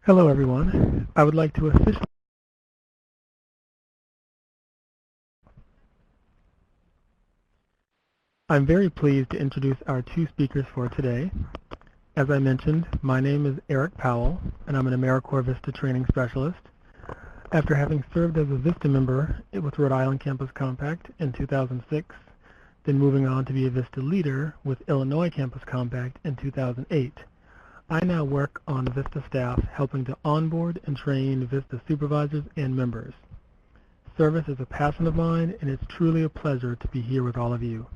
Hello everyone. I would like to officially I'm very pleased to introduce our two speakers for today. As I mentioned, my name is Eric Powell, and I'm an AmeriCorps VISTA training specialist. After having served as a VISTA member with Rhode Island Campus Compact in 2006, then moving on to be a VISTA leader with Illinois Campus Compact in 2008, I now work on VISTA staff helping to onboard and train VISTA supervisors and members. Service is a passion of mine, and it's truly a pleasure to be here with all of you.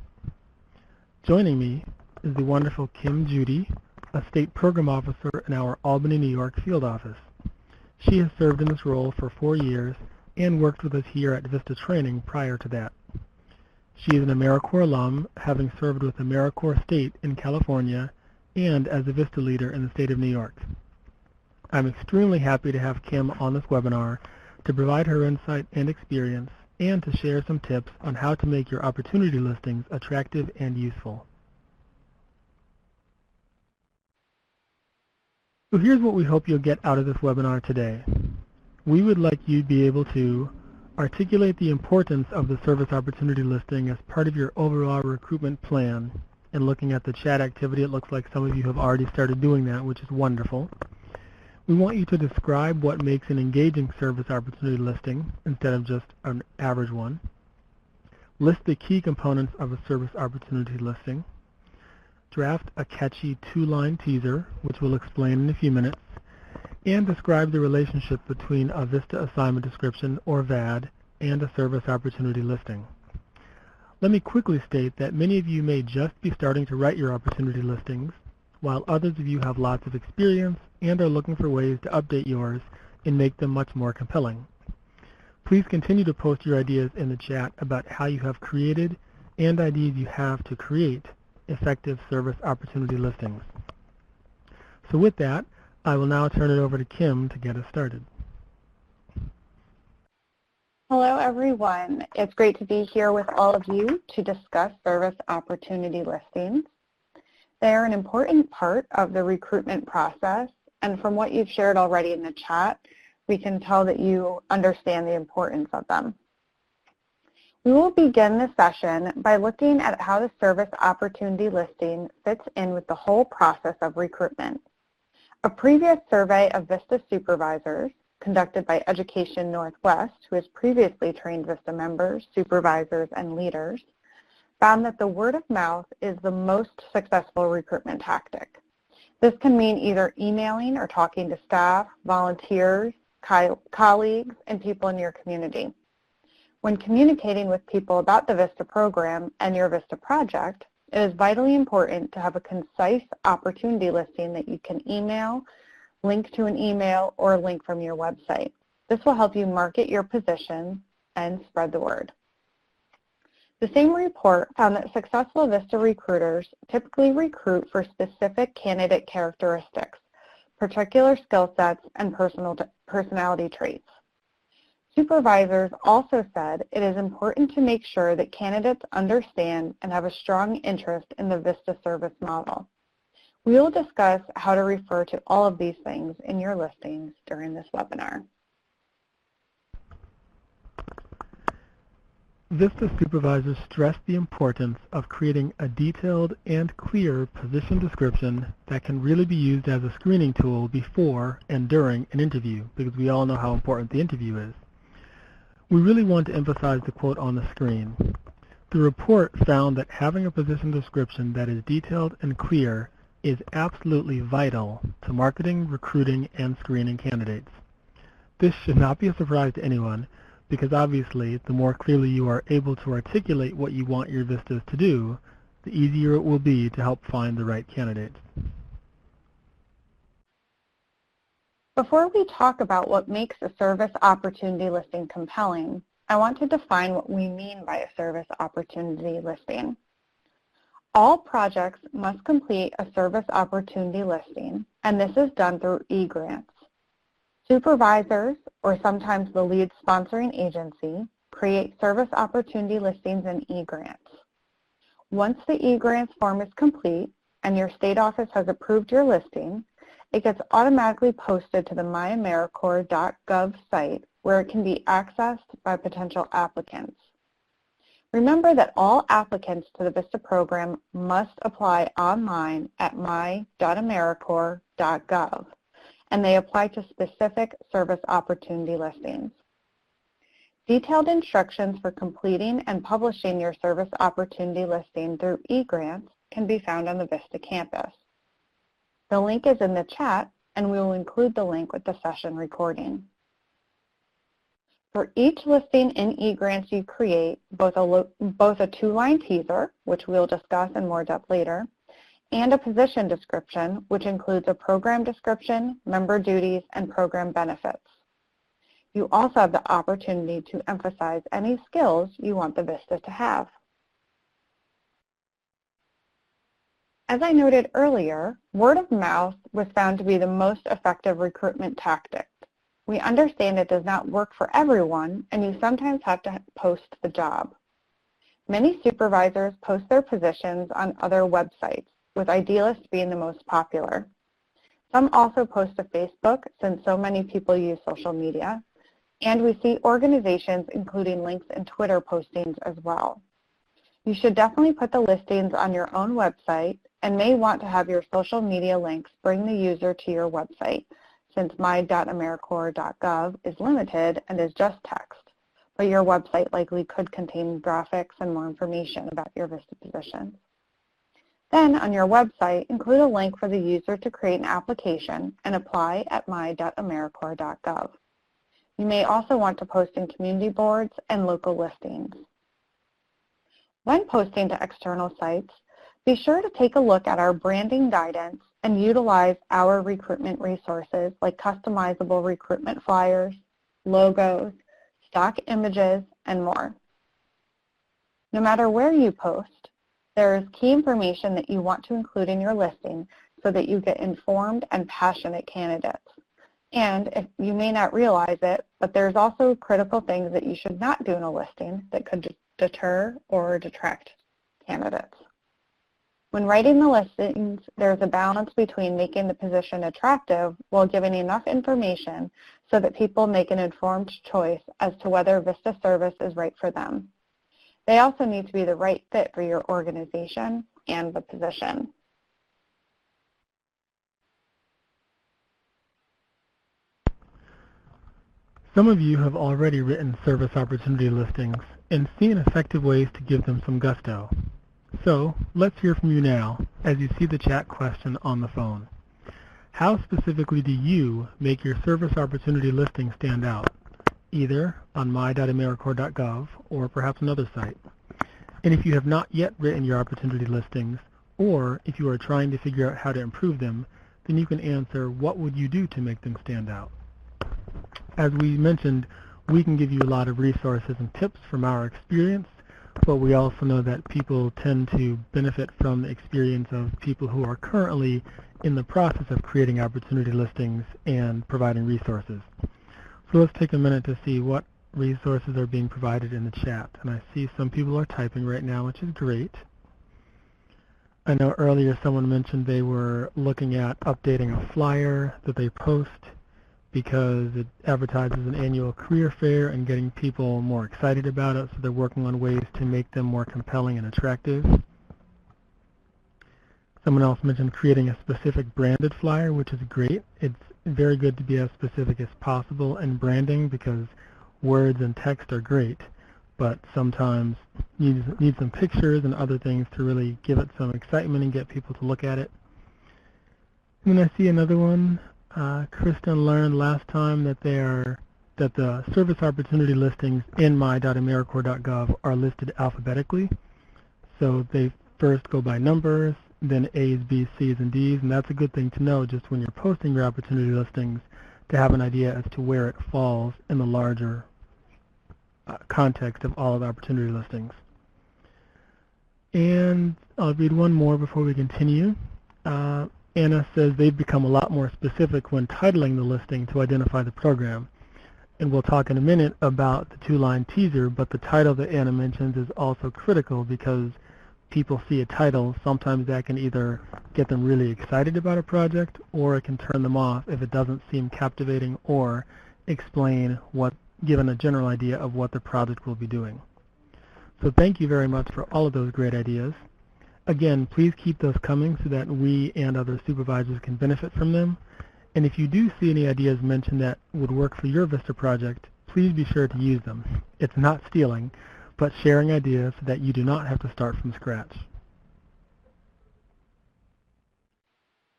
Joining me is the wonderful Kim Judy, a state program officer in our Albany, New York field office. She has served in this role for 4 years and worked with us here at VISTA Training prior to that. She is an AmeriCorps alum, having served with AmeriCorps State in California and as a VISTA leader in the state of New York. I'm extremely happy to have Kim on this webinar to provide her insight and experience and to share some tips on how to make your opportunity listings attractive and useful. So here's what we hope you'll get out of this webinar today. We would like you to be able to articulate the importance of the service opportunity listing as part of your overall recruitment plan. And looking at the chat activity, it looks like some of you have already started doing that, which is wonderful. We want you to describe what makes an engaging service opportunity listing instead of just an average one. List the key components of a service opportunity listing. Draft a catchy 2-line teaser, which we'll explain in a few minutes, and describe the relationship between a VISTA assignment description, or VAD, and a service opportunity listing. Let me quickly state that many of you may just be starting to write your opportunity listings, while others of you have lots of experience and are looking for ways to update yours and make them much more compelling. Please continue to post your ideas in the chat about how you have created and ideas you have to create effective service opportunity listings. So with that, I will now turn it over to Kim to get us started. Hello everyone. It's great to be here with all of you to discuss service opportunity listings. They are an important part of the recruitment process, and from what you've shared already in the chat, we can tell that you understand the importance of them. We will begin the session by looking at how the service opportunity listing fits in with the whole process of recruitment. A previous survey of VISTA supervisors conducted by Education Northwest, who has previously trained VISTA members, supervisors, and leaders, found that the word of mouth is the most successful recruitment tactic. This can mean either emailing or talking to staff, volunteers, colleagues, and people in your community. When communicating with people about the VISTA program and your VISTA project, it is vitally important to have a concise opportunity listing that you can email, link to an email, or link from your website. This will help you market your position and spread the word. The same report found that successful VISTA recruiters typically recruit for specific candidate characteristics, particular skill sets, and personality traits. Supervisors also said it is important to make sure that candidates understand and have a strong interest in the VISTA service model. We will discuss how to refer to all of these things in your listings during this webinar. VISTA supervisors stress the importance of creating a detailed and clear position description that can really be used as a screening tool before and during an interview, because we all know how important the interview is. We really want to emphasize the quote on the screen. The report found that having a position description that is detailed and clear is absolutely vital to marketing, recruiting, and screening candidates. This should not be a surprise to anyone, because obviously the more clearly you are able to articulate what you want your VISTAs to do, the easier it will be to help find the right candidates. Before we talk about what makes a service opportunity listing compelling, I want to define what we mean by a service opportunity listing. All projects must complete a service opportunity listing, and this is done through eGrants. Supervisors, or sometimes the lead sponsoring agency, create service opportunity listings in eGrants. Once the eGrants form is complete, and your state office has approved your listing, it gets automatically posted to the myAmericorps.gov site where it can be accessed by potential applicants. Remember that all applicants to the VISTA program must apply online at my.americorps.gov, and they apply to specific service opportunity listings. Detailed instructions for completing and publishing your service opportunity listing through eGrants can be found on the VISTA campus. The link is in the chat, and we will include the link with the session recording. For each listing in eGrants you create, both a two-line teaser, which we'll discuss in more depth later, and a position description, which includes a program description, member duties, and program benefits. You also have the opportunity to emphasize any skills you want the VISTA to have. As I noted earlier, word of mouth was found to be the most effective recruitment tactic. We understand it does not work for everyone, and you sometimes have to post the job. Many supervisors post their positions on other websites, with Idealist being the most popular. Some also post to Facebook, since so many people use social media, and we see organizations including links and Twitter postings as well. You should definitely put the listings on your own website and may want to have your social media links bring the user to your website, since my.americorps.gov is limited and is just text, but your website likely could contain graphics and more information about your VISTA positions. Then on your website, include a link for the user to create an application and apply at my.americorps.gov. You may also want to post in community boards and local listings. When posting to external sites, be sure to take a look at our branding guidance and utilize our recruitment resources like customizable recruitment flyers, logos, stock images, and more. No matter where you post, there is key information that you want to include in your listing so that you get informed and passionate candidates. And if you may not realize it, but there's also critical things that you should not do in a listing that could deter or detract candidates. When writing the listings, there's a balance between making the position attractive while giving enough information so that people make an informed choice as to whether VISTA service is right for them. They also need to be the right fit for your organization and the position. Some of you have already written service opportunity listings and seen effective ways to give them some gusto. So let's hear from you now as you see the chat question on the phone. How specifically do you make your service opportunity listing stand out, either on my.americorps.gov or perhaps another site? And if you have not yet written your opportunity listings, or if you are trying to figure out how to improve them, then you can answer, what would you do to make them stand out? As we mentioned, we can give you a lot of resources and tips from our experience, but we also know that people tend to benefit from the experience of people who are currently in the process of creating opportunity listings and providing resources. So let's take a minute to see what resources are being provided in the chat. And I see some people are typing right now, which is great. I know earlier someone mentioned they were looking at updating a flyer that they post because it advertises an annual career fair and getting people more excited about it, so they're working on ways to make them more compelling and attractive. Someone else mentioned creating a specific branded flyer, which is great. It's very good to be as specific as possible in branding because words and text are great, but sometimes you need some pictures and other things to really give it some excitement and get people to look at it. And then I see another one. Kristen learned last time that the service opportunity listings in my.americorps.gov are listed alphabetically. So they first go by numbers, then A's, B's, C's, and D's, and that's a good thing to know just when you're posting your opportunity listings to have an idea as to where it falls in the larger context of all of the opportunity listings. And I'll read one more before we continue. Anna says they've become a lot more specific when titling the listing to identify the program. And we'll talk in a minute about the two-line teaser, but the title that Anna mentions is also critical because people see a title, sometimes that can either get them really excited about a project, or it can turn them off if it doesn't seem captivating or given a general idea of what the project will be doing. So thank you very much for all of those great ideas. Again, please keep those coming so that we and other supervisors can benefit from them. And if you do see any ideas mentioned that would work for your VISTA project, please be sure to use them. It's not stealing, but sharing ideas so that you do not have to start from scratch.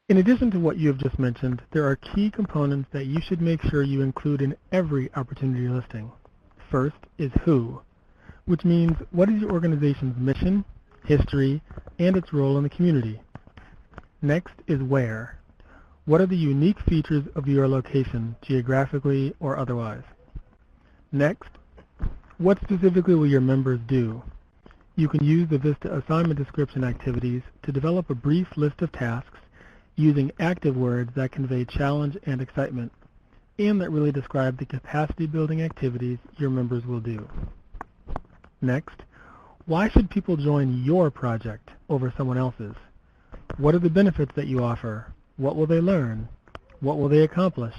In addition to what you have just mentioned, there are key components that you should make sure you include in every opportunity listing. First is who, which means what is your organization's mission, history, and its role in the community. Next is where. What are the unique features of your location, geographically or otherwise? Next, what specifically will your members do? You can use the VISTA assignment description activities to develop a brief list of tasks using active words that convey challenge and excitement, and that really describe the capacity building activities your members will do. Next, why should people join your project over someone else's? What are the benefits that you offer? What will they learn? What will they accomplish?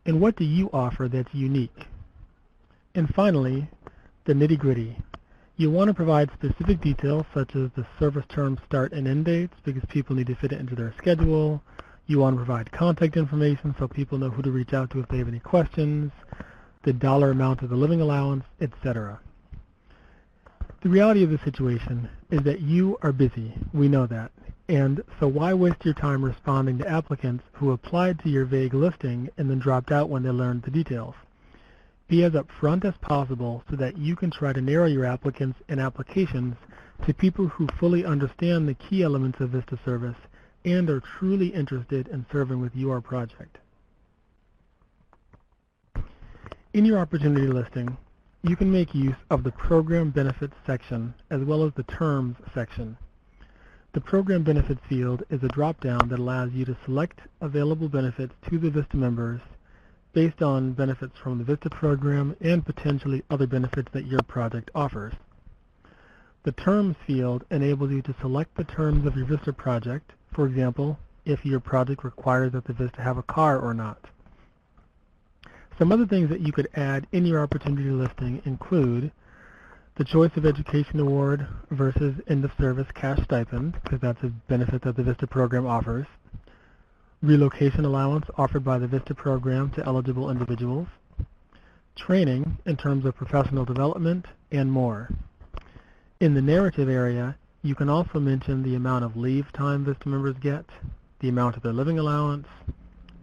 And what do you offer that's unique? And finally, the nitty-gritty. You want to provide specific details such as the service term start and end dates because people need to fit it into their schedule. You want to provide contact information so people know who to reach out to if they have any questions, the dollar amount of the living allowance, etc. The reality of the situation is that you are busy. We know that. And so why waste your time responding to applicants who applied to your vague listing and then dropped out when they learned the details? Be as upfront as possible so that you can try to narrow your applicants and applications to people who fully understand the key elements of VISTA service and are truly interested in serving with your project. In your opportunity listing, you can make use of the Program Benefits section as well as the Terms section. The Program Benefits field is a drop-down that allows you to select available benefits to the VISTA members based on benefits from the VISTA program and potentially other benefits that your project offers. The Terms field enables you to select the terms of your VISTA project, for example, if your project requires that the VISTA have a car or not. Some other things that you could add in your opportunity listing include the Choice of Education Award versus end-of-service cash stipend, because that's a benefit that the VISTA program offers, relocation allowance offered by the VISTA program to eligible individuals, training in terms of professional development, and more. In the narrative area, you can also mention the amount of leave time VISTA members get, the amount of their living allowance,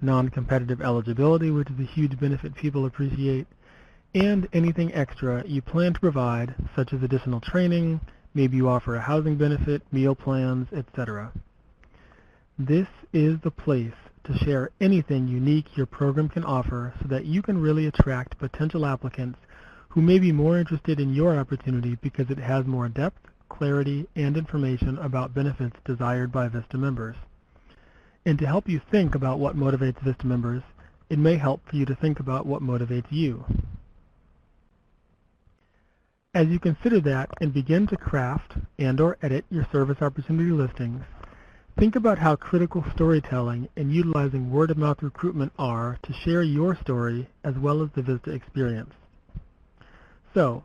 non-competitive eligibility, which is a huge benefit people appreciate, and anything extra you plan to provide, such as additional training, maybe you offer a housing benefit, meal plans, etc. This is the place to share anything unique your program can offer so that you can really attract potential applicants who may be more interested in your opportunity because it has more depth, clarity, and information about benefits desired by VISTA members. And to help you think about what motivates VISTA members, it may help for you to think about what motivates you. As you consider that and begin to craft and/or edit your service opportunity listings, think about how critical storytelling and utilizing word-of-mouth recruitment are to share your story as well as the VISTA experience. So,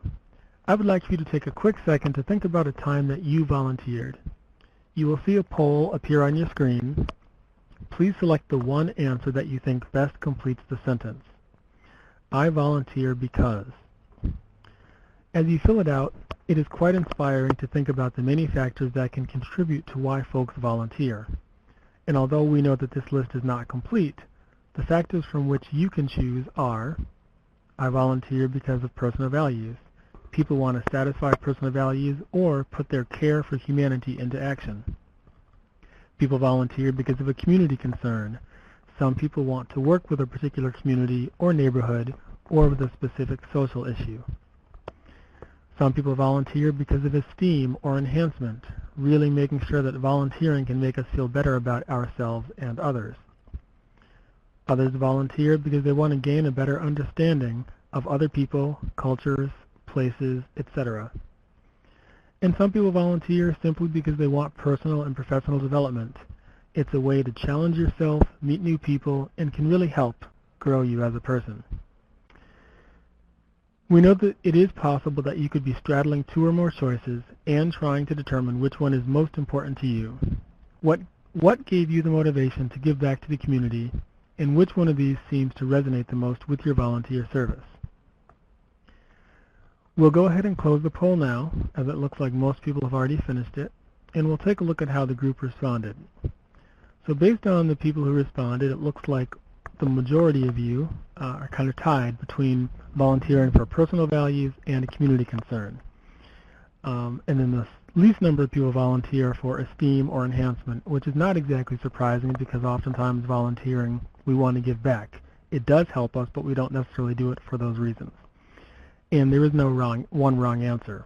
I would like for you to take a quick second to think about a time that you volunteered. You will see a poll appear on your screen. Please select the one answer that you think best completes the sentence. I volunteer because. As you fill it out, it is quite inspiring to think about the many factors that can contribute to why folks volunteer. And although we know that this list is not complete, the factors from which you can choose are: I volunteer because of personal values. People want to satisfy personal values or put their care for humanity into action. People volunteer because of a community concern. Some people want to work with a particular community or neighborhood or with a specific social issue. Some people volunteer because of esteem or enhancement, really making sure that volunteering can make us feel better about ourselves and others. Others volunteer because they want to gain a better understanding of other people, cultures, places, etc. And some people volunteer simply because they want personal and professional development. It's a way to challenge yourself, meet new people, and can really help grow you as a person. We know that it is possible that you could be straddling two or more choices and trying to determine which one is most important to you. What gave you the motivation to give back to the community, and which one of these seems to resonate the most with your volunteer service? We'll go ahead and close the poll now, as it looks like most people have already finished it, and we'll take a look at how the group responded. So based on the people who responded, it looks like the majority of you are kind of tied between volunteering for personal values and a community concern. And then the least number of people volunteer for esteem or enhancement, which is not exactly surprising because oftentimes volunteering, we want to give back. It does help us, but we don't necessarily do it for those reasons. And there is no one wrong answer.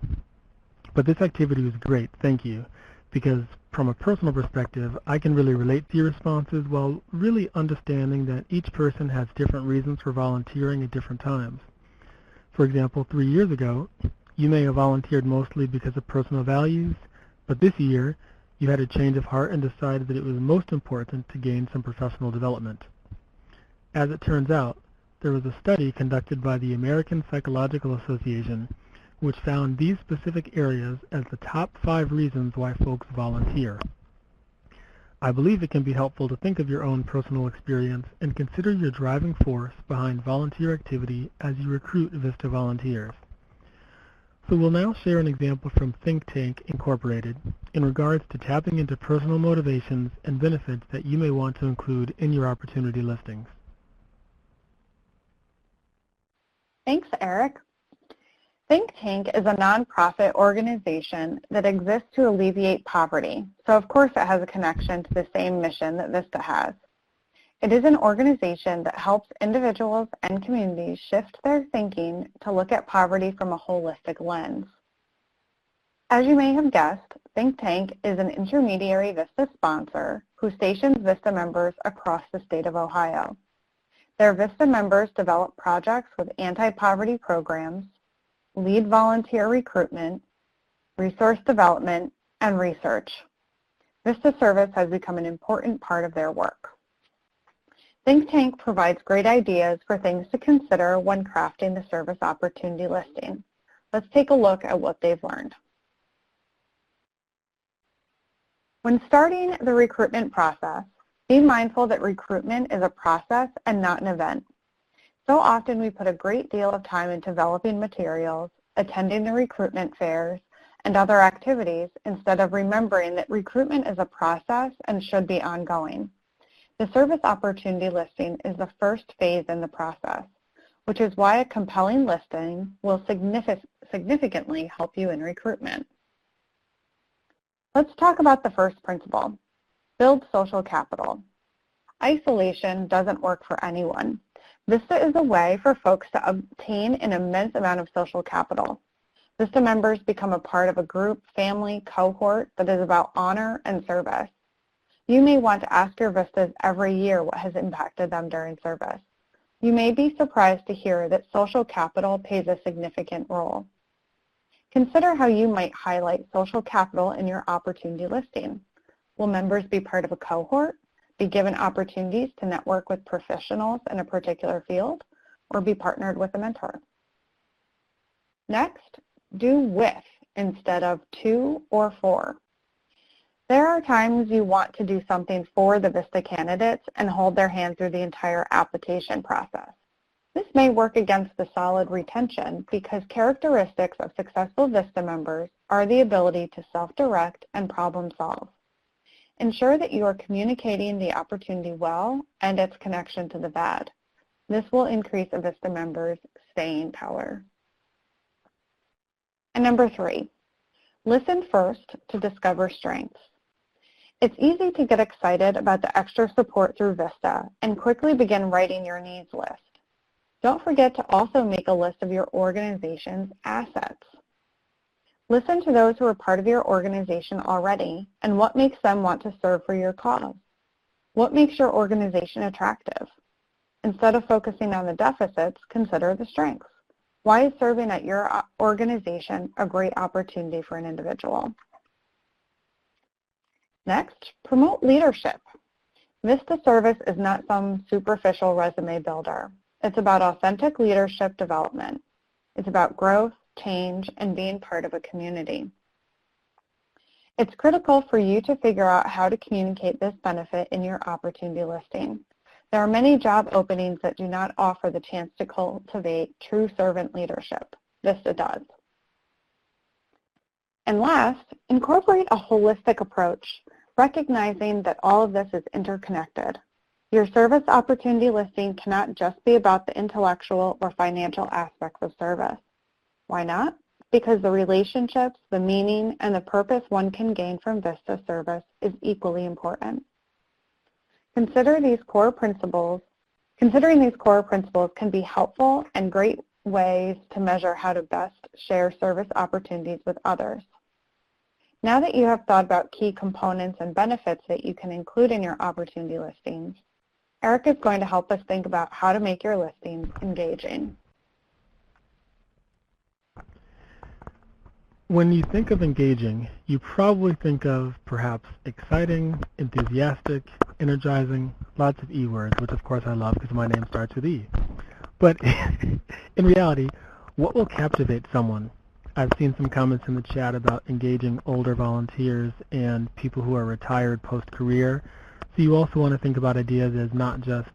But this activity was great, thank you, because from a personal perspective, I can really relate to your responses while really understanding that each person has different reasons for volunteering at different times. For example, 3 years ago, you may have volunteered mostly because of personal values, but this year, you had a change of heart and decided that it was most important to gain some professional development. As it turns out, there was a study conducted by the American Psychological Association which found these specific areas as the top 5 reasons why folks volunteer. I believe it can be helpful to think of your own personal experience and consider your driving force behind volunteer activity as you recruit VISTA volunteers. So we'll now share an example from Think Tank Incorporated in regards to tapping into personal motivations and benefits that you may want to include in your opportunity listings. Thanks, Eric. Think Tank is a nonprofit organization that exists to alleviate poverty, so of course it has a connection to the same mission that VISTA has. It is an organization that helps individuals and communities shift their thinking to look at poverty from a holistic lens. As you may have guessed, Think Tank is an intermediary VISTA sponsor who stations VISTA members across the state of Ohio. Their VISTA members develop projects with anti-poverty programs, lead volunteer recruitment, resource development, and research. VISTA service has become an important part of their work. Think Tank provides great ideas for things to consider when crafting the service opportunity listing. Let's take a look at what they've learned. When starting the recruitment process, be mindful that recruitment is a process and not an event. So often we put a great deal of time into developing materials, attending the recruitment fairs, and other activities instead of remembering that recruitment is a process and should be ongoing. The service opportunity listing is the first phase in the process, which is why a compelling listing will significantly help you in recruitment. Let's talk about the first principle, build social capital. Isolation doesn't work for anyone. VISTA is a way for folks to obtain an immense amount of social capital. VISTA members become a part of a group, family, cohort that is about honor and service. You may want to ask your VISTAs every year what has impacted them during service. You may be surprised to hear that social capital plays a significant role. Consider how you might highlight social capital in your opportunity listing. Will members be part of a cohort, be given opportunities to network with professionals in a particular field, or be partnered with a mentor? Next, do with instead of to or for. There are times you want to do something for the VISTA candidates and hold their hand through the entire application process. This may work against the solid retention because characteristics of successful VISTA members are the ability to self-direct and problem solve. Ensure that you are communicating the opportunity well and its connection to the VAD. This will increase a VISTA member's staying power. And number 3, listen first to discover strengths. It's easy to get excited about the extra support through VISTA and quickly begin writing your needs list. Don't forget to also make a list of your organization's assets. Listen to those who are part of your organization already and what makes them want to serve for your cause. What makes your organization attractive? Instead of focusing on the deficits, consider the strengths. Why is serving at your organization a great opportunity for an individual? Next, promote leadership. Vista Service is not some superficial resume builder. It's about authentic leadership development. It's about growth, change, and being part of a community. It's critical for you to figure out how to communicate this benefit in your opportunity listing. There are many job openings that do not offer the chance to cultivate true servant leadership. Vista does. And last, incorporate a holistic approach, recognizing that all of this is interconnected. Your service opportunity listing cannot just be about the intellectual or financial aspects of service. Why not? Because the relationships, the meaning, and the purpose one can gain from Vista Service is equally important. Considering these core principles can be helpful and great ways to measure how to best share service opportunities with others. Now that you have thought about key components and benefits that you can include in your opportunity listings, Eric is going to help us think about how to make your listings engaging. When you think of engaging, you probably think of perhaps exciting, enthusiastic, energizing, lots of E words, which of course I love because my name starts with E. But in reality, what will captivate someone? I've seen some comments in the chat about engaging older volunteers and people who are retired post-career. So you also want to think about ideas as not just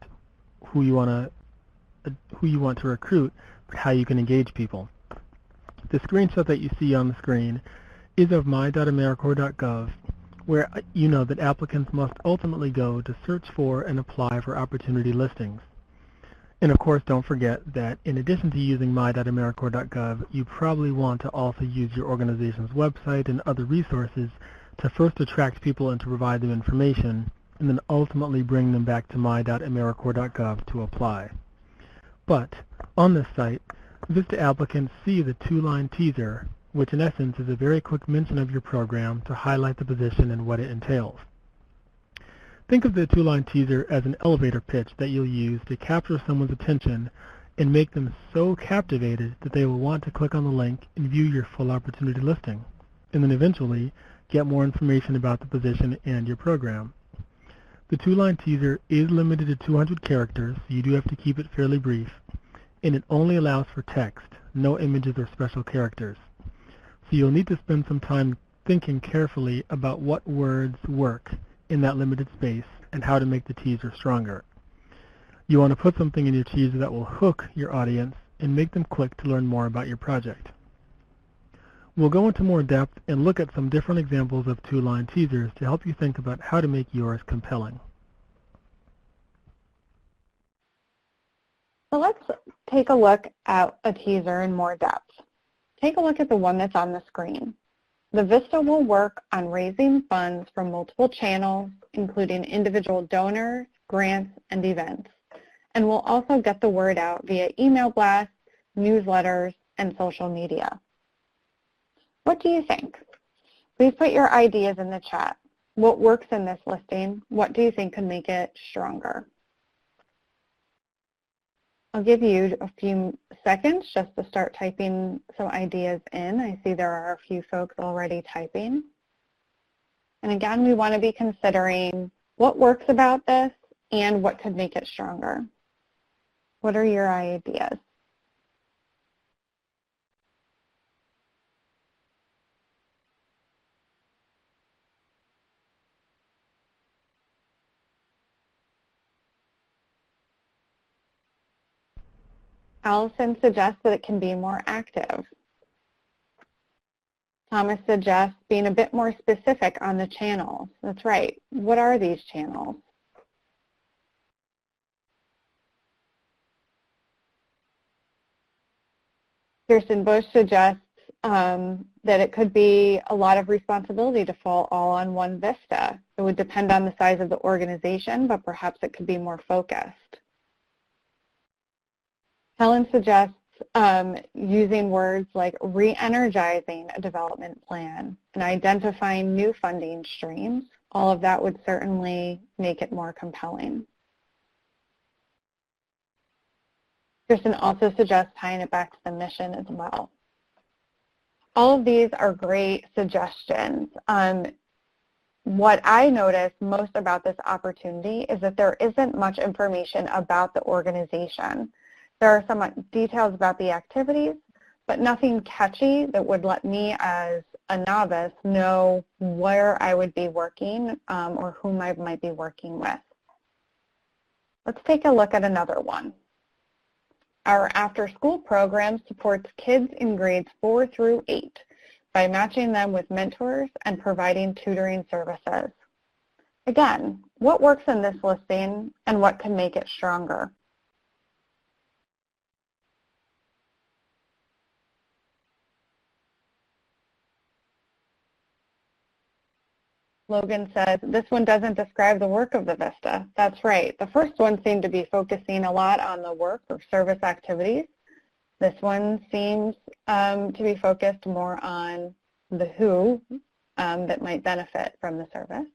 who you want to recruit, but how you can engage people. The screenshot that you see on the screen is of my.americorps.gov, where you know that applicants must ultimately go to search for and apply for opportunity listings. And of course, don't forget that in addition to using my.americorps.gov, you probably want to also use your organization's website and other resources to first attract people and to provide them information, and then ultimately bring them back to my.americorps.gov to apply. But on this site, Vista applicants see the two-line teaser, which in essence is a very quick mention of your program to highlight the position and what it entails. Think of the two-line teaser as an elevator pitch that you'll use to capture someone's attention and make them so captivated that they will want to click on the link and view your full opportunity listing, and then eventually get more information about the position and your program. The two-line teaser is limited to 200 characters, so you do have to keep it fairly brief, and it only allows for text, no images or special characters. So you'll need to spend some time thinking carefully about what words work in that limited space and how to make the teaser stronger. You want to put something in your teaser that will hook your audience and make them click to learn more about your project. We'll go into more depth and look at some different examples of two-line teasers to help you think about how to make yours compelling. So let's take a look at a teaser in more depth. Take a look at the one that's on the screen. The Vista will work on raising funds from multiple channels, including individual donors, grants, and events, and will also get the word out via email blasts, newsletters, and social media. What do you think? Please put your ideas in the chat. What works in this listing? What do you think could make it stronger? I'll give you a few seconds just to start typing some ideas in. I see there are a few folks already typing. And again, we want to be considering what works about this and what could make it stronger. What are your ideas? Allison suggests that it can be more active. Thomas suggests being a bit more specific on the channels. That's right. What are these channels? Kirsten Bush suggests that it could be a lot of responsibility to fall all on one Vista. It would depend on the size of the organization, but perhaps it could be more focused. Helen suggests using words like re-energizing a development plan and identifying new funding streams. All of that would certainly make it more compelling. Kristen also suggests tying it back to the mission as well. All of these are great suggestions. What I notice most about this opportunity is that there isn't much information about the organization. There are some details about the activities, but nothing catchy that would let me as a novice know where I would be working or whom I might be working with. Let's take a look at another one. Our after-school program supports kids in grades 4 through 8 by matching them with mentors and providing tutoring services. Again, what works in this listing and what can make it stronger? Logan says, this one doesn't describe the work of the VISTA. That's right. The first one seemed to be focusing a lot on the work or service activities. This one seems to be focused more on the who that might benefit from the service.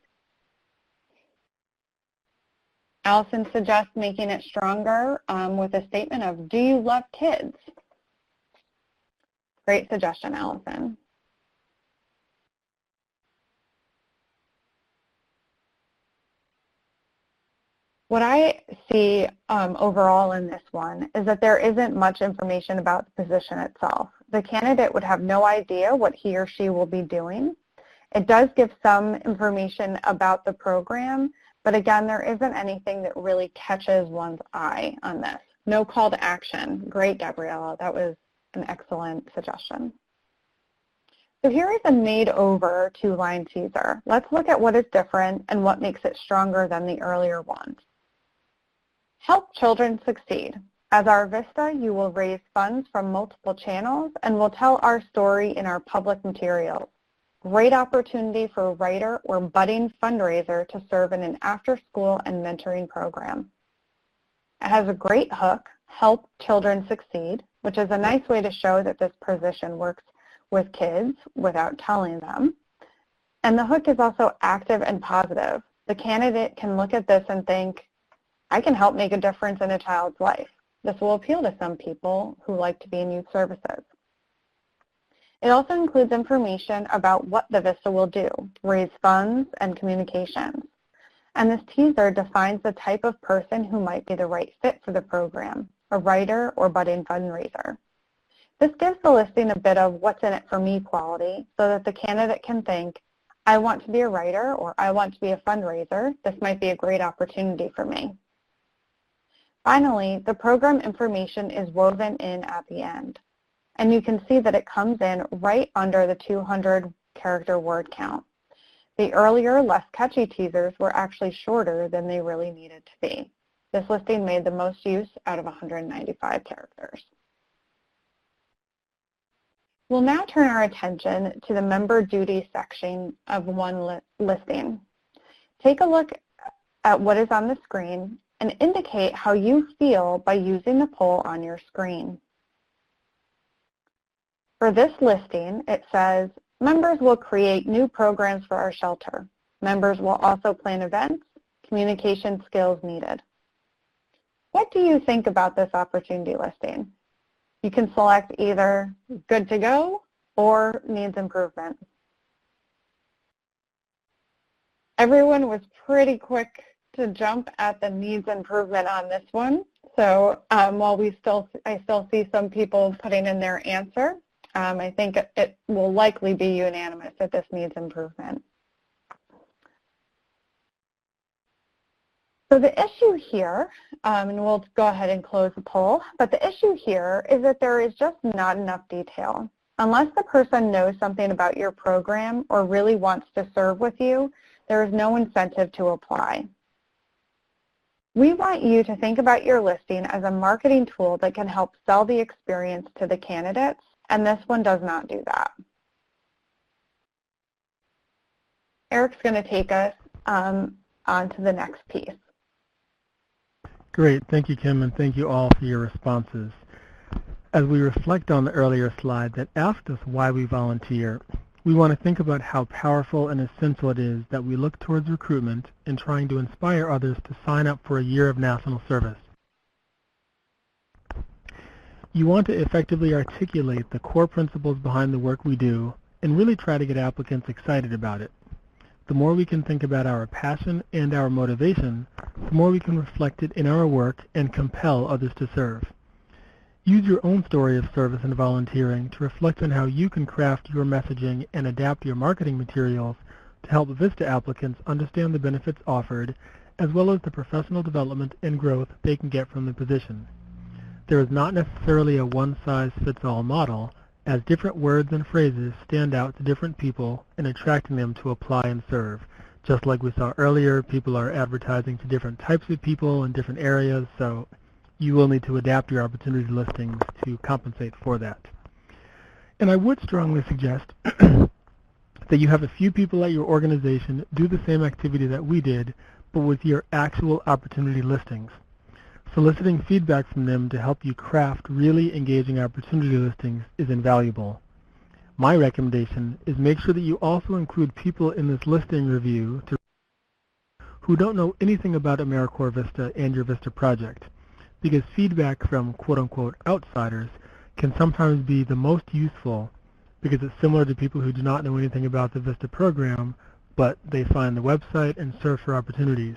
Allison suggests making it stronger with a statement of, do you love kids? Great suggestion, Allison. What I see overall in this one is that there isn't much information about the position itself. The candidate would have no idea what he or she will be doing. It does give some information about the program, but again, there isn't anything that really catches one's eye on this. No call to action. Great, Gabriella. That was an excellent suggestion. So here is a made-over two-line teaser. Let's look at what is different and what makes it stronger than the earlier ones. Help children succeed. As our VISTA, you will raise funds from multiple channels and will tell our story in our public materials. Great opportunity for a writer or budding fundraiser to serve in an after-school and mentoring program. It has a great hook, help children succeed, which is a nice way to show that this position works with kids without telling them. And the hook is also active and positive. The candidate can look at this and think, I can help make a difference in a child's life. This will appeal to some people who like to be in youth services. It also includes information about what the VISTA will do, raise funds and communications. And this teaser defines the type of person who might be the right fit for the program, a writer or budding fundraiser. This gives the listing a bit of what's in it for me quality so that the candidate can think, I want to be a writer or I want to be a fundraiser. This might be a great opportunity for me. Finally, the program information is woven in at the end. And you can see that it comes in right under the 200-character word count. The earlier, less catchy teasers were actually shorter than they really needed to be. This listing made the most use out of 195 characters. We'll now turn our attention to the member duty section of one listing. Take a look at what is on the screen and indicate how you feel by using the poll on your screen. For this listing, it says, members will create new programs for our shelter. Members will also plan events, communication skills needed. What do you think about this opportunity listing? You can select either good to go or needs improvement. Everyone was pretty quick to jump at the needs improvement on this one. So while I still see some people putting in their answer, I think it will likely be unanimous that this needs improvement. So the issue here, and we'll go ahead and close the poll, but the issue here is that there is just not enough detail. Unless the person knows something about your program or really wants to serve with you, there is no incentive to apply. We want you to think about your listing as a marketing tool that can help sell the experience to the candidates, and this one does not do that. Eric's going to take us on to the next piece. Great. Thank you, Kim, and thank you all for your responses. As we reflect on the earlier slide that asked us why we volunteer, we want to think about how powerful and essential it is that we look towards recruitment in trying to inspire others to sign up for a year of national service. You want to effectively articulate the core principles behind the work we do and really try to get applicants excited about it. The more we can think about our passion and our motivation, the more we can reflect it in our work and compel others to serve. Use your own story of service and volunteering to reflect on how you can craft your messaging and adapt your marketing materials to help VISTA applicants understand the benefits offered, as well as the professional development and growth they can get from the position. There is not necessarily a one-size-fits-all model, as different words and phrases stand out to different people in attracting them to apply and serve. Just like we saw earlier, people are advertising to different types of people in different areas, so you will need to adapt your opportunity listings to compensate for that. And I would strongly suggest that you have a few people at your organization do the same activity that we did, but with your actual opportunity listings. Soliciting feedback from them to help you craft really engaging opportunity listings is invaluable. My recommendation is make sure that you also include people in this listing review who don't know anything about AmeriCorps Vista and your Vista project, because feedback from quote-unquote outsiders can sometimes be the most useful because it's similar to people who do not know anything about the Vista program, but they find the website and search for opportunities.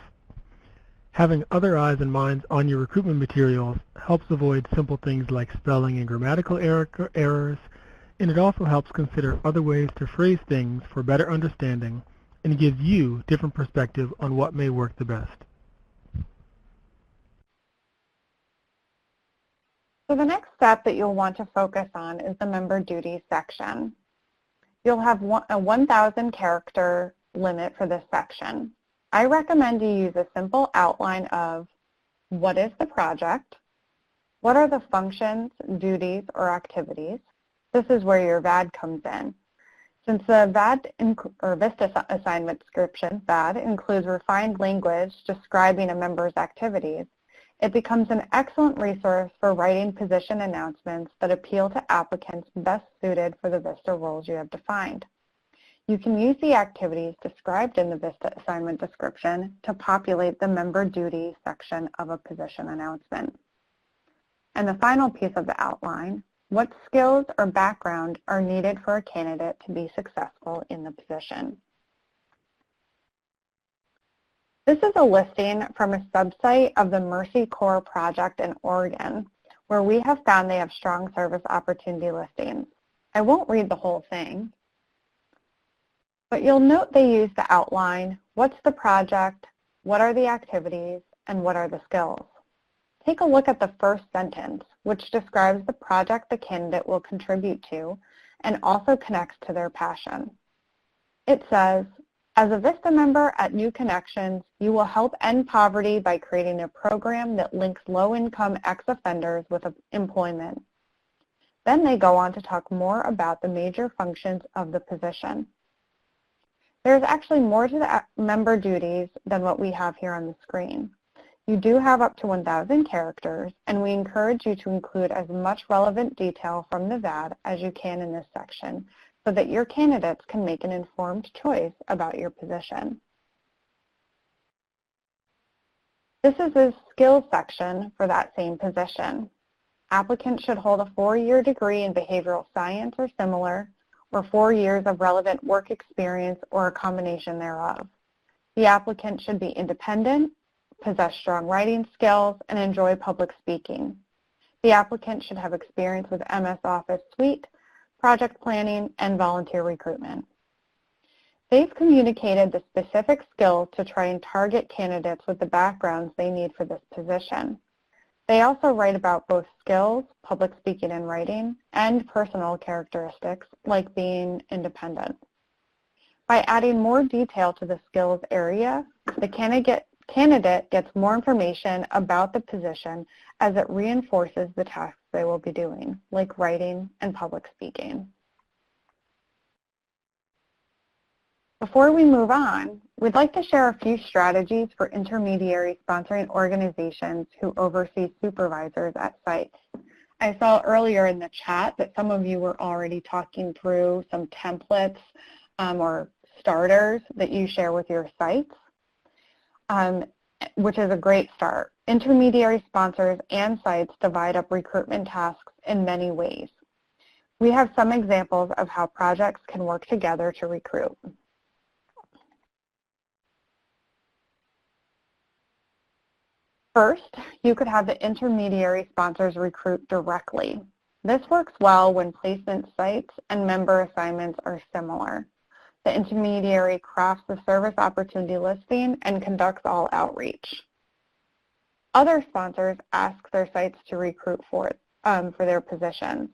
Having other eyes and minds on your recruitment materials helps avoid simple things like spelling and grammatical errors, and it also helps consider other ways to phrase things for better understanding and gives you different perspective on what may work the best. So the next step that you'll want to focus on is the member duties section. You'll have a 1,000 character limit for this section. I recommend you use a simple outline of what is the project, what are the functions, duties, or activities. This is where your VAD comes in. Since the VAD or VISTA assignment description, VAD, includes refined language describing a member's activities, it becomes an excellent resource for writing position announcements that appeal to applicants best suited for the VISTA roles you have defined. You can use the activities described in the VISTA assignment description to populate the member duties section of a position announcement. And the final piece of the outline, what skills or background are needed for a candidate to be successful in the position. This is a listing from a subsite of the Mercy Corps project in Oregon, where we have found they have strong service opportunity listings. I won't read the whole thing, but you'll note they use the outline, what's the project, what are the activities, and what are the skills. Take a look at the first sentence, which describes the project the candidate will contribute to and also connects to their passion. It says, as a VISTA member at New Connections, you will help end poverty by creating a program that links low-income ex-offenders with employment. Then they go on to talk more about the major functions of the position. There's actually more to the member duties than what we have here on the screen. You do have up to 1,000 characters, and we encourage you to include as much relevant detail from the VAD as you can in this section, so that your candidates can make an informed choice about your position. This is the skills section for that same position. Applicants should hold a 4-year degree in behavioral science or similar, or 4 years of relevant work experience or a combination thereof. The applicant should be independent, possess strong writing skills, and enjoy public speaking. The applicant should have experience with MS Office Suite, project planning, and volunteer recruitment. They've communicated the specific skills to try and target candidates with the backgrounds they need for this position. They also write about both skills, public speaking and writing, and personal characteristics like being independent. By adding more detail to the skills area, the candidate gets more information about the position as it reinforces the tasks they will be doing, like writing and public speaking. Before we move on, we'd like to share a few strategies for intermediary sponsoring organizations who oversee supervisors at sites. I saw earlier in the chat that some of you were already talking through some templates or starters that you share with your sites, which is a great start. Intermediary sponsors and sites divide up recruitment tasks in many ways. We have some examples of how projects can work together to recruit. First, you could have the intermediary sponsors recruit directly. This works well when placement sites and member assignments are similar. The intermediary crafts the service opportunity listing and conducts all outreach. Other sponsors ask their sites to recruit for their positions.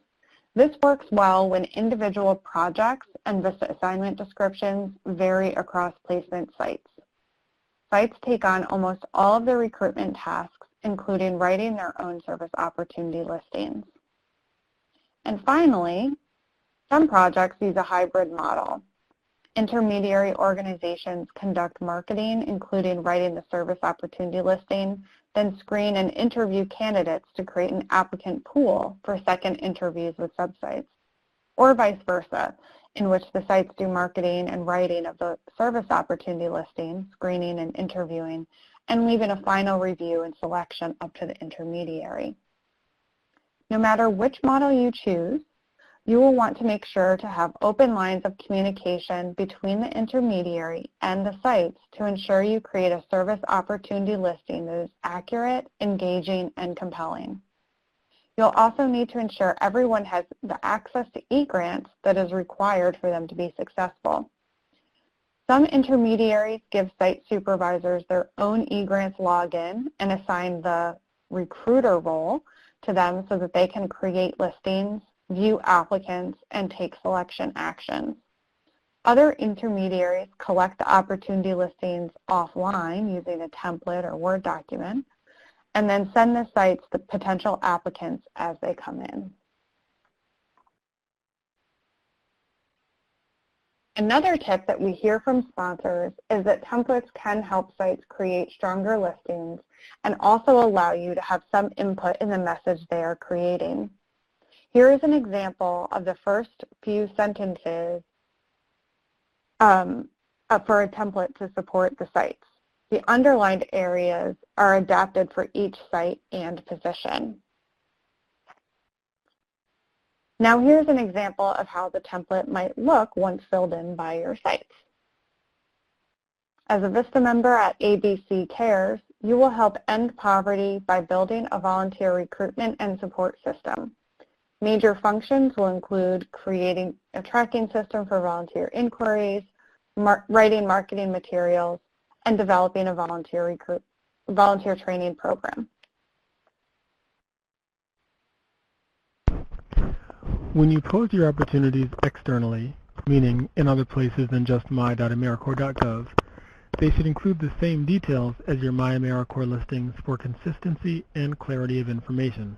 This works well when individual projects and VISTA assignment descriptions vary across placement sites. Sites take on almost all of the recruitment tasks, including writing their own service opportunity listings. And finally, some projects use a hybrid model. Intermediary organizations conduct marketing, including writing the service opportunity listing, then screen and interview candidates to create an applicant pool for second interviews with subsites, or vice versa, in which the sites do marketing and writing of the service opportunity listing, screening and interviewing, and leaving a final review and selection up to the intermediary. No matter which model you choose, you will want to make sure to have open lines of communication between the intermediary and the sites to ensure you create a service opportunity listing that is accurate, engaging, and compelling. You'll also need to ensure everyone has the access to eGrants that is required for them to be successful. Some intermediaries give site supervisors their own eGrants login and assign the recruiter role to them so that they can create listings, view applicants, and take selection actions. Other intermediaries collect the opportunity listings offline using a template or Word document, and then send the sites the potential applicants as they come in. Another tip that we hear from sponsors is that templates can help sites create stronger listings and also allow you to have some input in the message they are creating. Here is an example of the first few sentences for a template to support the sites. The underlined areas are adapted for each site and position. Now here's an example of how the template might look once filled in by your sites. As a VISTA member at ABC Cares, you will help end poverty by building a volunteer recruitment and support system. Major functions will include creating a tracking system for volunteer inquiries, writing marketing materials, and developing a volunteer training program. When you post your opportunities externally, meaning in other places than just my.americorps.gov, they should include the same details as your MyAmericorps listings for consistency and clarity of information.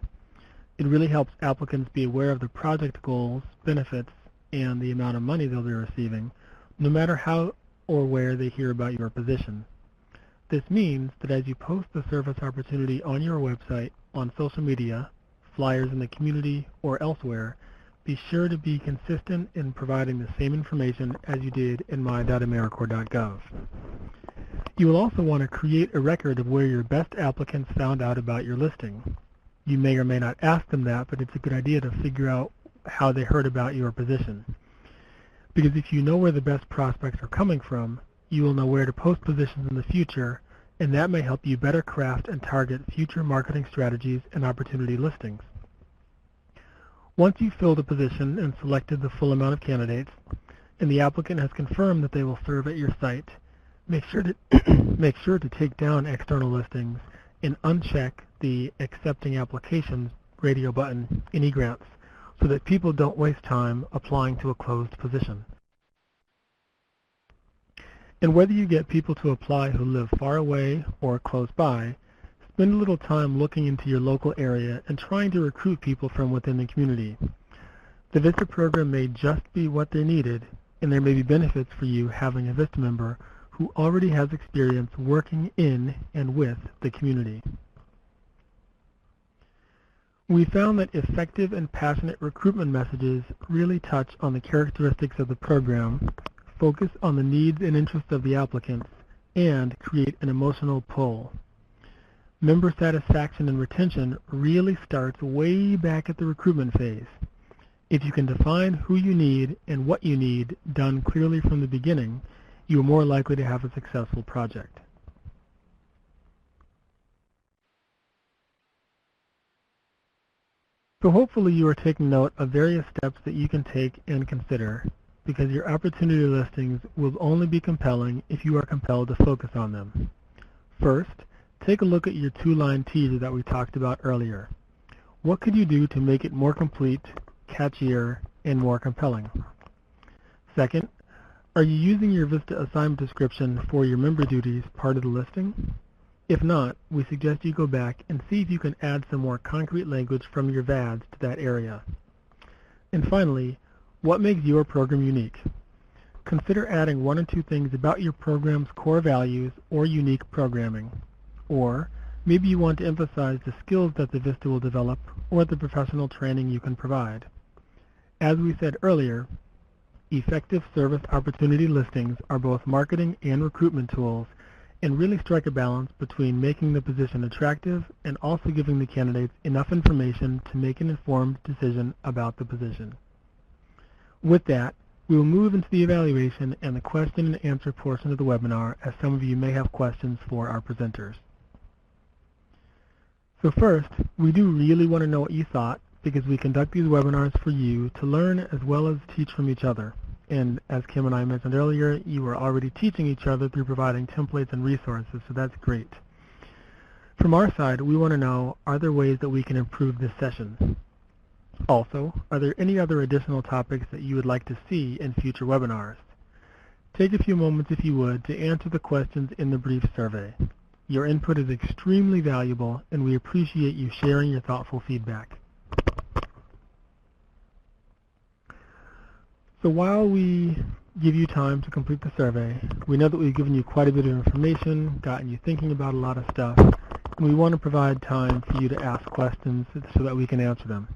It really helps applicants be aware of the project goals, benefits, and the amount of money they'll be receiving, no matter how or where they hear about your position. This means that as you post the service opportunity on your website, on social media, flyers in the community, or elsewhere, be sure to be consistent in providing the same information as you did in my.americorps.gov. You will also want to create a record of where your best applicants found out about your listing. You may or may not ask them that, but it's a good idea to figure out how they heard about your position. Because if you know where the best prospects are coming from, you will know where to post positions in the future, and that may help you better craft and target future marketing strategies and opportunity listings. Once you've filled a position and selected the full amount of candidates, and the applicant has confirmed that they will serve at your site, make sure to take down external listings and uncheck the Accepting Applications radio button in eGrants so that people don't waste time applying to a closed position. And whether you get people to apply who live far away or close by, spend a little time looking into your local area and trying to recruit people from within the community. The VISTA program may just be what they needed, and there may be benefits for you having a VISTA member who already has experience working in and with the community. We found that effective and passionate recruitment messages really touch on the characteristics of the program, focus on the needs and interests of the applicants, and create an emotional pull. Member satisfaction and retention really starts way back at the recruitment phase. If you can define who you need and what you need done clearly from the beginning, you are more likely to have a successful project. So hopefully you are taking note of various steps that you can take and consider, because your opportunity listings will only be compelling if you are compelled to focus on them. First, take a look at your two-line teaser that we talked about earlier. What could you do to make it more complete, catchier, and more compelling? Second, are you using your VISTA assignment description for your member duties part of the listing? If not, we suggest you go back and see if you can add some more concrete language from your VADs to that area. And finally, what makes your program unique? Consider adding one or two things about your program's core values or unique programming. Or maybe you want to emphasize the skills that the VISTA will develop or the professional training you can provide. As we said earlier, effective service opportunity listings are both marketing and recruitment tools and really strike a balance between making the position attractive and also giving the candidates enough information to make an informed decision about the position. With that, we will move into the evaluation and the question and answer portion of the webinar, as some of you may have questions for our presenters. So first, we do really want to know what you thought, because we conduct these webinars for you to learn as well as teach from each other. And as Kim and I mentioned earlier, you are already teaching each other through providing templates and resources, so that's great. From our side, we want to know, are there ways that we can improve this session? Also, are there any other additional topics that you would like to see in future webinars? Take a few moments, if you would, to answer the questions in the brief survey. Your input is extremely valuable, and we appreciate you sharing your thoughtful feedback. So while we give you time to complete the survey, we know that we've given you quite a bit of information, gotten you thinking about a lot of stuff, and we want to provide time for you to ask questions so that we can answer them.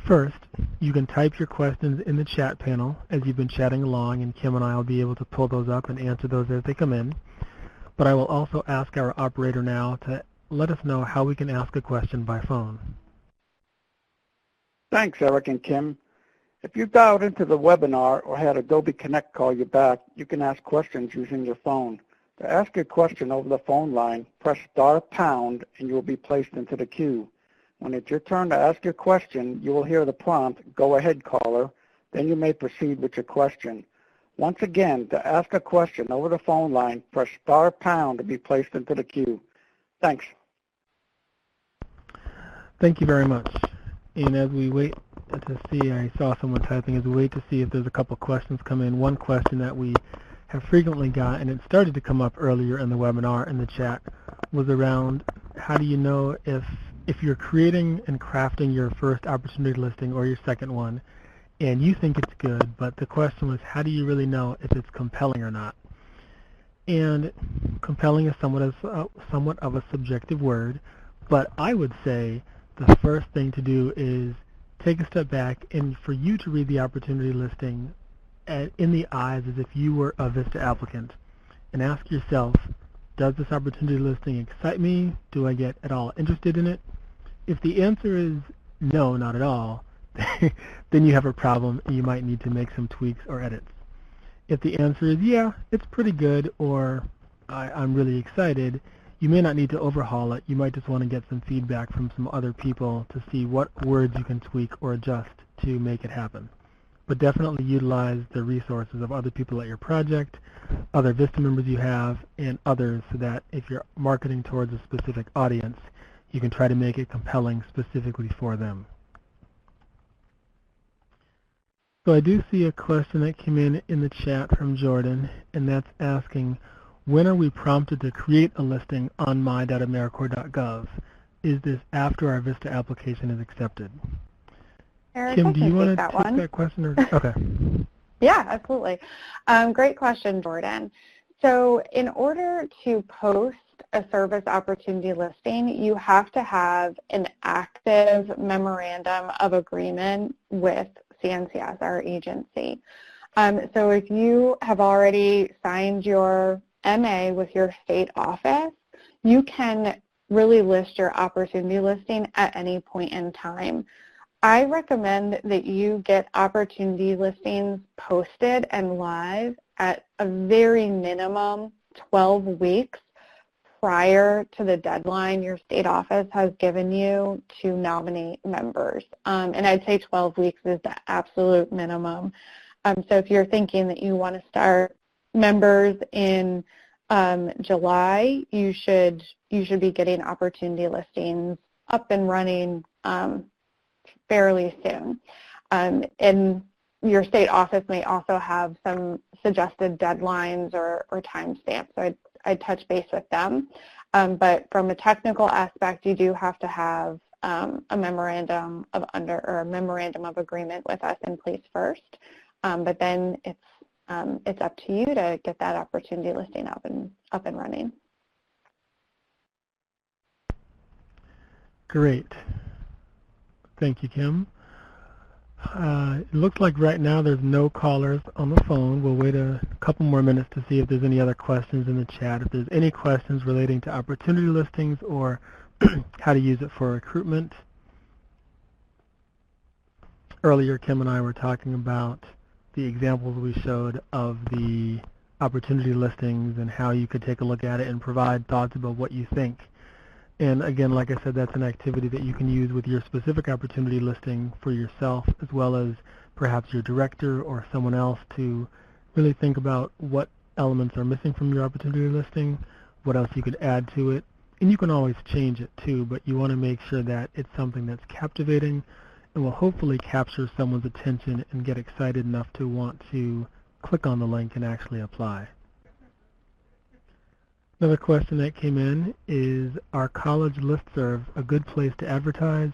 First, you can type your questions in the chat panel as you've been chatting along, and Kim and I will be able to pull those up and answer those as they come in. But I will also ask our operator now to let us know how we can ask a question by phone. Thanks, Eric and Kim. If you dialed into the webinar or had Adobe Connect call you back, you can ask questions using your phone. To ask a question over the phone line, press *# and you will be placed into the queue. When it's your turn to ask your question, you will hear the prompt, "Go ahead, caller." Then you may proceed with your question. Once again, to ask a question over the phone line, press *# to be placed into the queue. Thanks. Thank you very much. And as we wait to see, I saw someone typing, as we wait to see if there's a couple questions come in. One question that we have frequently got, and it started to come up earlier in the webinar in the chat, was around how do you know if you're creating and crafting your first opportunity listing or your second one, and you think it's good, but the question was, how do you really know if it's compelling or not? And compelling is somewhat of a subjective word, but I would say the first thing to do is take a step back and for you to read the opportunity listing in the eyes as if you were a VISTA applicant, and ask yourself, does this opportunity listing excite me? Do I get at all interested in it? If the answer is no, not at all, then you have a problem and you might need to make some tweaks or edits. If the answer is yeah, it's pretty good, or I'm really excited, you may not need to overhaul it. You might just want to get some feedback from some other people to see what words you can tweak or adjust to make it happen. But definitely utilize the resources of other people at your project, other VISTA members you have, and others, so that if you're marketing towards a specific audience, you can try to make it compelling specifically for them. So I do see a question that came in the chat from Jordan, and that's asking, when are we prompted to create a listing on my.americorps.gov? Is this after our VISTA application is accepted? Eric, Kim, do you want to take that question? Or? Okay. Yeah, absolutely. Great question, Jordan. So in order to post a service opportunity listing, you have to have an active memorandum of agreement with CNCS, our agency. So if you have already signed your MA with your state office, you can really list your opportunity listing at any point in time. I recommend that you get opportunity listings posted and live at a very minimum 12 weeks prior to the deadline your state office has given you to nominate members. And I'd say 12 weeks is the absolute minimum. So if you're thinking that you want to start members in July, you should be getting opportunity listings up and running fairly soon. And your state office may also have some suggested deadlines or timestamps, so I'd touch base with them. But from a technical aspect, you do have to have a memorandum of agreement with us in place first. But then it's up to you to get that opportunity listing up and running. Great. Thank you, Kim. It looks like right now there's no callers on the phone. We'll wait a couple more minutes to see if there's any other questions in the chat. If there's any questions relating to opportunity listings or how to use it for recruitment. Earlier, Kim and I were talking about the examples we showed of the opportunity listings and how you could take a look at it and provide thoughts about what you think. And again, like I said, that's an activity that you can use with your specific opportunity listing for yourself, as well as perhaps your director or someone else, to really think about what elements are missing from your opportunity listing, what else you could add to it. And you can always change it too, but you want to make sure that it's something that's captivating and will hopefully capture someone's attention and get excited enough to want to click on the link and actually apply. Another question that came in is, are college listservs a good place to advertise,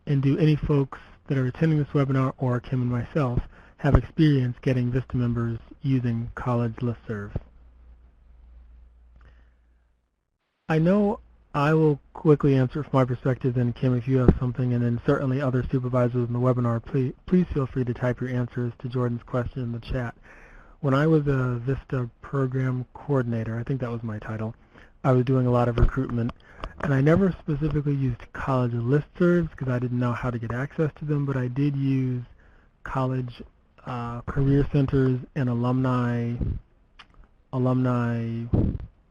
and do any folks that are attending this webinar, or Kim and myself, have experience getting VISTA members using college listservs? I know I will quickly answer from my perspective, and Kim, if you have something, and then certainly other supervisors in the webinar, please feel free to type your answers to Jordan's question in the chat. When I was a VISTA program coordinator, I think that was my title, I was doing a lot of recruitment, and I never specifically used college listservs because I didn't know how to get access to them, but I did use college career centers and alumni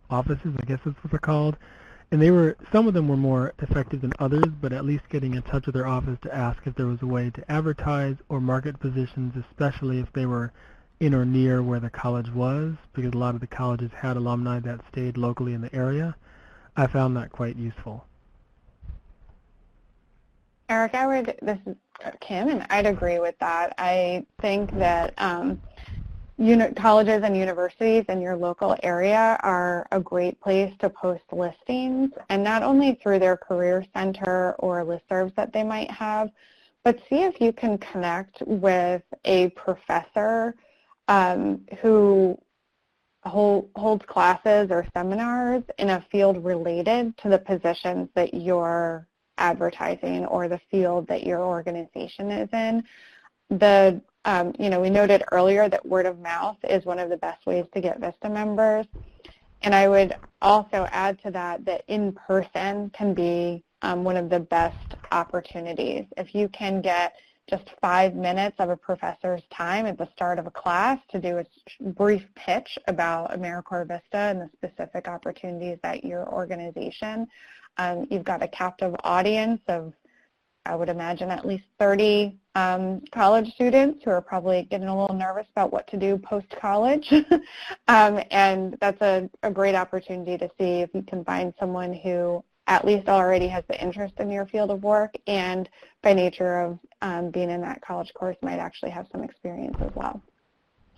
offices, I guess that's what they're called. And some of them were more effective than others, but at least getting in touch with their office to ask if there was a way to advertise or market positions, especially if they were in or near where the college was, because a lot of the colleges had alumni that stayed locally in the area. I found that quite useful. Eric, this is Kim, and I'd agree with that. I think that colleges and universities in your local area are a great place to post listings, and not only through their career center or listservs that they might have, but see if you can connect with a professor who holds classes or seminars in a field related to the positions that you're advertising or the field that your organization is in. We noted earlier that word of mouth is one of the best ways to get VISTA members. And I would also add to that in-person can be one of the best opportunities. If you can get just 5 minutes of a professor's time at the start of a class to do a brief pitch about AmeriCorps Vista and the specific opportunities at your organization. You've got a captive audience of, I would imagine, at least 30 college students who are probably getting a little nervous about what to do post-college. And that's a great opportunity to see if you can find someone who at least already has the interest in your field of work, and by nature of being in that college course might actually have some experience as well.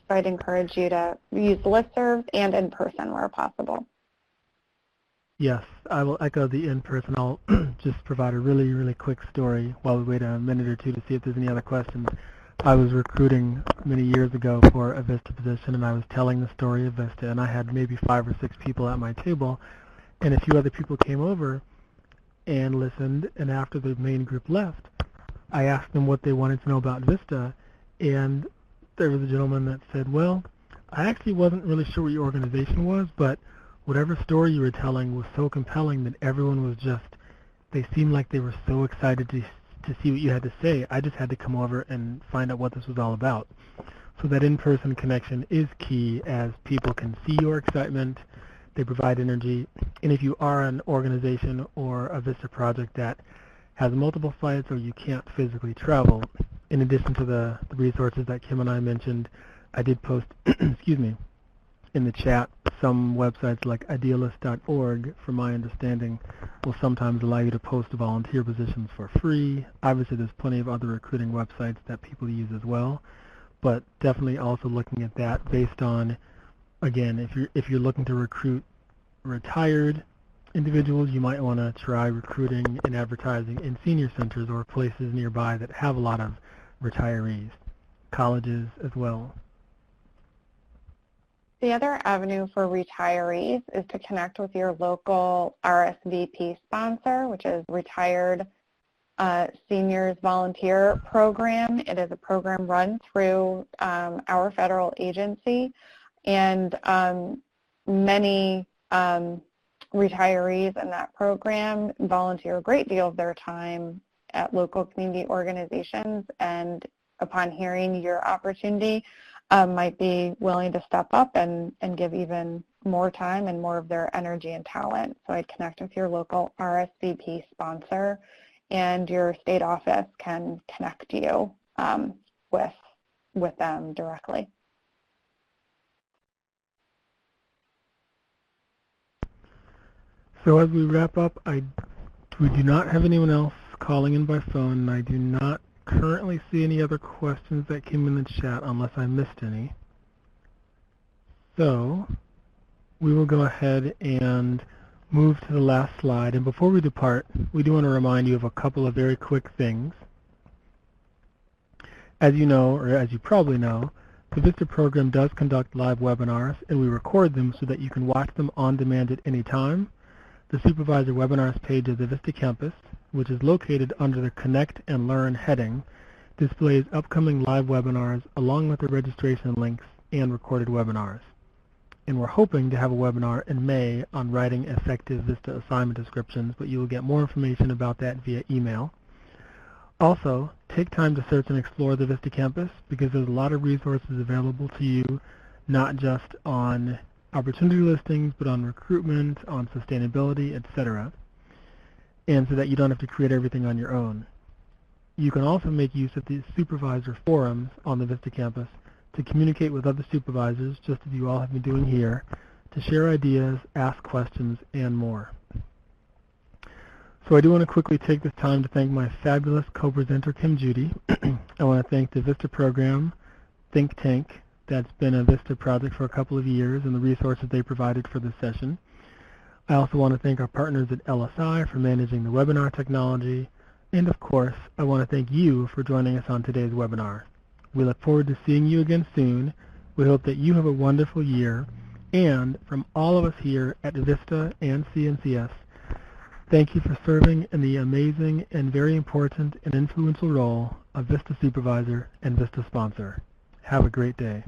So I'd encourage you to use listservs and in person where possible. Yes, I will echo the in-person. I'll just provide a really, really quick story while we wait a minute or two to see if there's any other questions. I was recruiting many years ago for a VISTA position, and I was telling the story of VISTA, and I had maybe 5 or 6 people at my table, and a few other people came over and listened, and after the main group left, I asked them what they wanted to know about VISTA, and there was a gentleman that said, well, I actually wasn't really sure what your organization was, but whatever story you were telling was so compelling that everyone was just, they seemed like they were so excited to see what you had to say. I just had to come over and find out what this was all about. So that in-person connection is key, as people can see your excitement, they provide energy, and if you are an organization or a VISTA project that has multiple sites or you can't physically travel, in addition to the resources that Kim and I mentioned, I did post, excuse me, in the chat, some websites like idealist.org, from my understanding, will sometimes allow you to post volunteer positions for free. Obviously, there's plenty of other recruiting websites that people use as well, but definitely also looking at that based on, again, if you're looking to recruit retired individuals, you might want to try recruiting and advertising in senior centers or places nearby that have a lot of retirees, colleges as well. The other avenue for retirees is to connect with your local RSVP sponsor, which is Retired Seniors Volunteer Program. It is a program run through our federal agency, and many retirees in that program volunteer a great deal of their time at local community organizations, and upon hearing your opportunity, might be willing to step up and give even more time and more of their energy and talent. So I'd connect with your local RSVP sponsor, and your state office can connect you with them directly. So as we wrap up, we do not have anyone else calling in by phone, and I do not currently see any other questions that came in the chat unless I missed any. So we will go ahead and move to the last slide. And before we depart, we do want to remind you of a couple of very quick things. As you know, or as you probably know, the VISTA program does conduct live webinars, and we record them so that you can watch them on demand at any time. The Supervisor Webinars page of the VISTA campus, which is located under the Connect and Learn heading, displays upcoming live webinars along with the registration links and recorded webinars. And we're hoping to have a webinar in May on writing effective VISTA assignment descriptions, but you will get more information about that via email. Also, take time to search and explore the VISTA campus, because there's a lot of resources available to you, not just on opportunity listings, but on recruitment, on sustainability, etc. And so that you don't have to create everything on your own. You can also make use of the supervisor forums on the VISTA campus to communicate with other supervisors, just as you all have been doing here, to share ideas, ask questions, and more. So I do want to quickly take this time to thank my fabulous co-presenter, Kim Judy. I want to thank the VISTA program, Think Tank, that's been a VISTA project for a couple of years, and the resources they provided for this session. I also want to thank our partners at LSI for managing the webinar technology. And of course, I want to thank you for joining us on today's webinar. We look forward to seeing you again soon. We hope that you have a wonderful year. And from all of us here at VISTA and CNCS, thank you for serving in the amazing and very important and influential role of VISTA Supervisor and VISTA Sponsor. Have a great day.